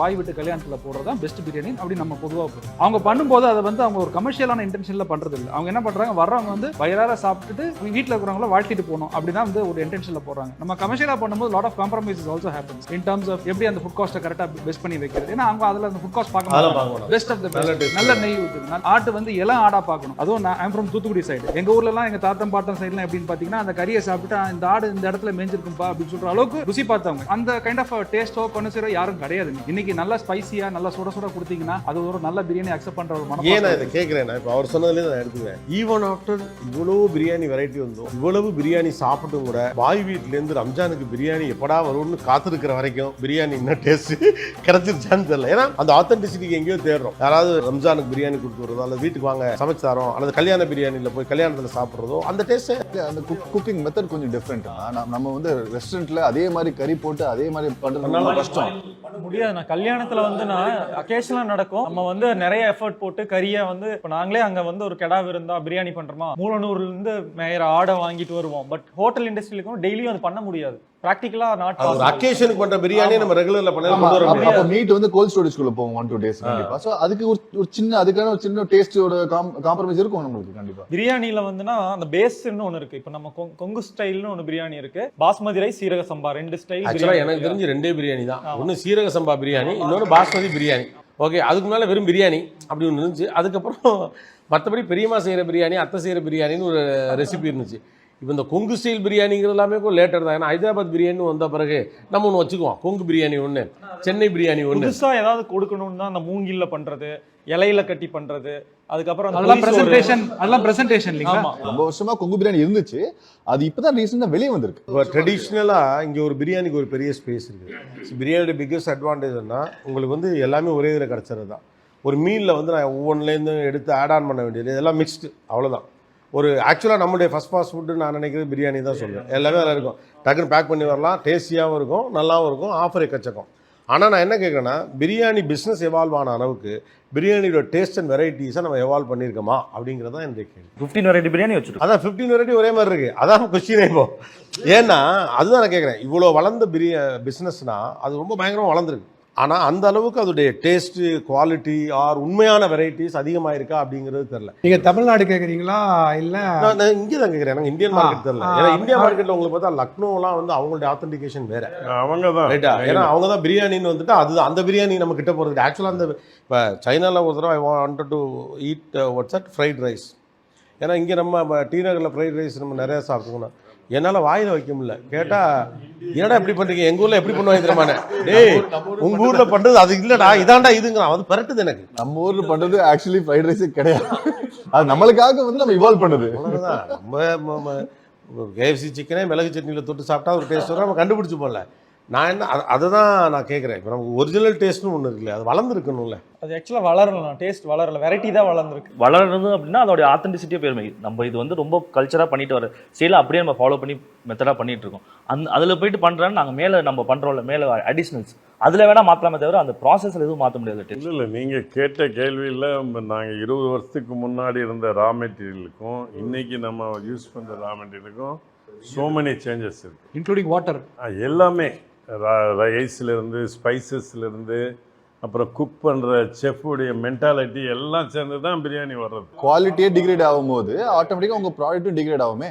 பாய் வீட்டு கல்யாணத்தில் போடுறதா பெஸ்ட் பிரியாணி அப்படி நம்ம பொதுவாக போடுறோம். அவங்க பண்ணும்போது அதை வந்து அவங்க ஒரு கமர்ஷியலான இன்டென்ஷனில் பண்ணுறது இல்லை. அவங்க என்ன பண்ணுறாங்க, வர்றவங்க வந்து வயிறார சாப்பிட்டுட்டு வீட்டில் இருக்கிறவங்கள வாழ்த்திட்டு போகணும் அப்படிதான் வந்து ஒரு இன்டென்ஷனில் போடுறாங்க. நம்ம கமர்ஷியலாக பண்ணும்போது lot of compromises also happens in terms of எப்படி அந்த ஃபுட் காஸ்ட்டை கரெக்டாக பெஸ்ட் பண்ணி வைக்கிறது. ஏன்னா அவங்க அதில் அந்த ஃபுட் காஸ்ட் பார்க்கணும், பெஸ்ட் ஆஃப் த பெஸ்ட், நல்ல நெய் ஊற்றுது. ஆட்டு வந்து இளம் ஆடாக பார்க்கணும். அதுவும் நான் ஃப்ரம் தூத்துக்குடி சைடு, எங்கள் ஊர்லலாம் எங்கள் தாத்தம் பாட்டம் சைட்லாம் எப்படின்னு பார்த்தீங்கன்னா அந்த கறியை சாப்பிட்டு இந்த ஆடு இந்த இடத்துல மேய்ஞ்சிருக்கும்பா அப்படின்னு சொல்கிற அளவுக்கு ருசி பார்த்தவங்க. அந்த கைண்ட் ஆஃப் டேஸ்ட்டோ கொனசரோ யாரும் கிடையாது. இன்னைக்கு நல்லா ஸ்பைசியா நல்லா சுட சுட கொடுத்தீங்கன்னா அது ஒரு நல்ல பிரியாணி அக்செப்ட் பண்ற ஒரு மனம். ஏன் நான் இதை கேட்கிறேன், இப்போ அவர் சொன்னதுலேயே நான் எடுத்துக்கிறேன். ஈவன் ஆஃப்டர் இவ்வளவு பிரியாணி வெரைட்டி வந்தோம், இவ்வளவு பிரியாணி சாப்பிட்டும் கூட பாய் வீட்டிலேருந்து ரம்ஜானுக்கு பிரியாணி எப்படா வரும்னு காத்திருக்கிற வரைக்கும் பிரியாணி இன்னும் டேஸ்ட் கிடைச்சிருச்சான்னு தெரியல. ஏன்னா அந்த ஆத்தென்டிசிட்டிக்கு எங்கேயோ தேடுறோம். யாராவது ரம்ஜானுக்கு பிரியாணி கொடுத்து வருதோ அல்லது வீட்டுக்கு வாங்க சமைச்சு தரோம் அல்லது கல்யாண பிரியாணியில் போய் கல்யாணத்தில் சாப்பிட்றதோ அந்த டேஸ்ட் அந்த குக்கிங் மெத்தட் கொஞ்சம் டிஃப்ரெண்ட். நம்ம வந்து ரெஸ்டாரண்ட்ல அதே மாதிரி கறி போட்டு அதே மாதிரி பண்றது கஷ்டம் முடியாது. நான் கல்யாணத்துல வந்து நான் அகேஷனலா நடக்கும். நம்ம வந்து நிறைய எஃபர்ட் போட்டு கறியை வந்து இப்போ நாங்களே அங்க வந்து ஒரு கெடா விருந்தா பிரியாணி பண்றோமா, மூலனூர்ல இருந்து மேயர் ஆடை வாங்கிட்டு வருவோம். பட் ஹோட்டல் இண்டஸ்ட்ரியிலும் டெய்லியும் அது பண்ண முடியாது. பிராக்டிகலா நாட் ஒரு அக்கேஷனுக்கு பண்ற பிரியாணி நம்ம ரெகுலர்ல பண்ணலாம். அப்ப மீட் வந்து கோல்ட் ஸ்டோரேஜ்க்குள்ள போகும் 1-2 days கண்டிப்பா. சோ அதுக்கு ஒரு சின்ன அதுக்கான ஒரு சின்ன டேஸ்டோட காம்ப்ரமைஸ் இருக்கும் நமக்கு கண்டிப்பா. பிரியாணில வந்துனா அந்த பேஸ்ன்னு ஒன்னு இருக்கு. இப்போ நம்ம கொங்கு ஸ்டைல்னு ஒன்னு பிரியாணி இருக்கு, பாஸ்மதி ரைஸ் சீரக சம்பா, ரெண்டு ஸ்டைல். ஆக்சுவலா எனக்கு தெரிஞ்சு ரெண்டே பிரியாணி தான். ஒன்னு சீரக சம்பா பிரியாணி, இன்னொன்னு பாஸ்மதி பிரியாணி. ஓகே, அதுக்கு முன்னால வெறும் பிரியாணி அப்படி ஒன்று இருந்துச்சு. அதுக்கப்புறம் மற்றபடி பெரியம்மா செய்கிற பிரியாணி, அத்தை செய்கிற பிரியாணின்னு ஒரு ரெசிபி இருந்துச்சு. இப்போ இந்த கொங்கு ஸ்டைல் பிரியாணிங்கிறது எல்லாமே லேட்டர் தான். ஏன்னா ஹைதராபாத் பிரியாணி வந்த பிறகு நம்ம ஒன்று வச்சுக்குவோம், கொங்கு பிரியாணி ஒன்று, சென்னை பிரியாணி ஒன்று. புதுசாக ஏதாவது கொடுக்கணும்னு தான் அந்த மூங்கில்ல பண்றது, இலையில கட்டி பண்றது, அதுக்கப்புறம் அதெல்லாம் பிரசன்டேஷன் இல்லைங்களா? ரொம்ப வருஷமா கொங்கு பிரியாணி இருந்துச்சு, அது இப்பதான் ரீசெண்டா வெளியே வந்திருக்கு. இப்போ ட்ரெடிஷ்னலாக இங்கே ஒரு பிரியாணிக்கு ஒரு பெரிய ஸ்பேஸ் இருக்குது. பிரியாணியோட பிக்கஸ்ட் அட்வான்டேஜ்னா உங்களுக்கு வந்து எல்லாமே ஒரே இதில் கிடச்சிறது தான். ஒரு மீலில் வந்து நான் ஒவ்வொன்றுலேருந்து எடுத்து ஆட் ஆன் பண்ண வேண்டியது, இதெல்லாம் மிக்ஸ்டு, அவ்வளோதான். ஒரு ஆக்சுவலாக நம்மளுடைய ஃபஸ்ட் ஃபாஸ்ட் ஃபுட்டு நான் நினைக்கிறது பிரியாணி தான் சொல்லுவேன். எல்லாமே அதில் இருக்கும், டக்குன்னு பேக் பண்ணி வரலாம், டேஸ்டியாகவும் இருக்கும், நல்லாவும் இருக்கும், ஆஃபர் எக்கச்சக்கம். ஆனால் நான் என்ன கேட்குறேன்னா, பிரியாணி பிஸ்னஸ் எவால்வ் ஆன அளவுக்கு பிரியாணியோட டேஸ்ட் அண்ட் வெரைட்டிஸை நம்ம எவால்வ் பண்ணியிருக்கோமா அப்படிங்கிறது தான் என்னுடைய கேள்வி. 15 வெரைட்டி பிரியாணி வச்சுருக்கோம். அதான் 15 வெரைட்டி ஒரே மாதிரி இருக்குது. அதான் கொஸ்டினே இப்போ. ஏன்னா அதுதான் நான் கேட்குறேன், இவ்வளோ வளர்ந்த பிஸ்னஸ்னால் அது ரொம்ப பயங்கரமாக வளர்ந்துருக்கு. ஆனால் அந்த அளவுக்கு அதோடைய டேஸ்ட்டு, குவாலிட்டி ஆர் உண்மையான வெரைட்டிஸ் அதிகமாக இருக்கா அப்படிங்கிறது தெரியல. நீங்கள் தமிழ்நாடு கேட்குறீங்களா இல்லை? நான் இங்கே தான் கேட்குறேன், எனக்கு இந்தியன் மார்க்கெட் தெரியல. ஏன்னா இந்தியா மார்க்கெட்டில் உங்களுக்கு பார்த்தா லக்னோலாம் வந்து அவங்களுடைய ஆத்தென்டிகேஷன் வேறு, அவங்க தான் ரைட்டா. ஏன்னா அவங்க தான் பிரியாணின்னு வந்துட்டு அது அந்த பிரியாணி நம்ம கிட்ட போகிறது. ஆக்சுவலாக அந்த இப்போ சைனாவில் ஒரு தடவை I wanted to eat what's that fried rice. ஏன்னா இங்கே நம்ம டி நகரில் ஃப்ரைட் ரைஸ் நம்ம நிறையா சாப்பிட்டுக்கணும், என்னால் வாயில் வைக்க முடியல. கேட்டால் என்னடா எப்படி பண்ணுறீங்க, எங்கள் ஊரில் எப்படி பண்ணுவாங்க தெரியுமாண்ணே, டேய் உங்கள் ஊரில் பண்ணுறது அது இல்லைடா இதாண்டா இதுங்கிறான். அது பரட்டுது எனக்கு. நம்ம ஊரில் பண்ணுறது ஆக்சுவலி ஃப்ரைட் ரைஸே கிடையாது, அது நம்மளுக்காக வந்து நம்ம இவால்வ் பண்ணுது. அவ்வளோதான். நம்ம கேஎஃப்சி சிக்கனே மிளகு சட்னியில் தொட்டு சாப்பிட்டா ஒரு டேஸ்ட் வரும், நம்ம கண்டுபிடிச்சி போடல. நான் என்ன அதை தான் நான் கேட்குறேன். இப்போ நமக்கு ஒரிஜினல் டேஸ்ட்னு ஒன்று இருக்குல்ல, அது வளர்ந்துருக்கணும்ல. அது ஆக்சுவலாக வளரலாம், டேஸ்ட் வளரல, வெரைட்டி தான் வளர்ந்துருக்கு. வளருது அப்படின்னா அதோடைய ஆத்தென்டிசிட்டியே பெருமை. நம்ம இது வந்து ரொம்ப கல்ச்சராக பண்ணிட்டு வர ஸ்டைலாக அப்படியே நம்ம ஃபாலோ பண்ணி மெத்தடாக பண்ணிட்டு இருக்கோம். அதில் போயிட்டு பண்ணுறேன்னு நாங்கள் மேலே நம்ம பண்ணுறோம்ல, மேலே அடிஷ்னல்ஸ் அதில் வேணால் மாற்றலாமே தவிர அந்த ப்ராசஸில் எதுவும் மாற்ற முடியாது. இல்லை நீங்கள் கேட்ட கேள்வியில் நாங்கள் 20 வருஷத்துக்கு முன்னாடி இருந்த ரா மெட்டீரியலுக்கும் இன்னைக்கு நம்ம யூஸ் பண்ணுற ரா மெட்டீரியலுக்கும் so many சேஞ்சஸ் இருக்குது, இன்க்ளூடிங் வாட்டர். எல்லாமே ரைஸ்லேருந்து ஸ்பைசஸ்லேருந்து அப்புறம் குக் பண்ணுற செஃப்புடைய மென்டாலிட்டி எல்லாம் சேர்ந்து தான் பிரியாணி வர்றது. குவாலிட்டியே டிகிரேட் ஆகும்போது ஆட்டோமேட்டிக்காக உங்கள் ப்ராடக்ட்டும் டிகிரேட் ஆகுமே.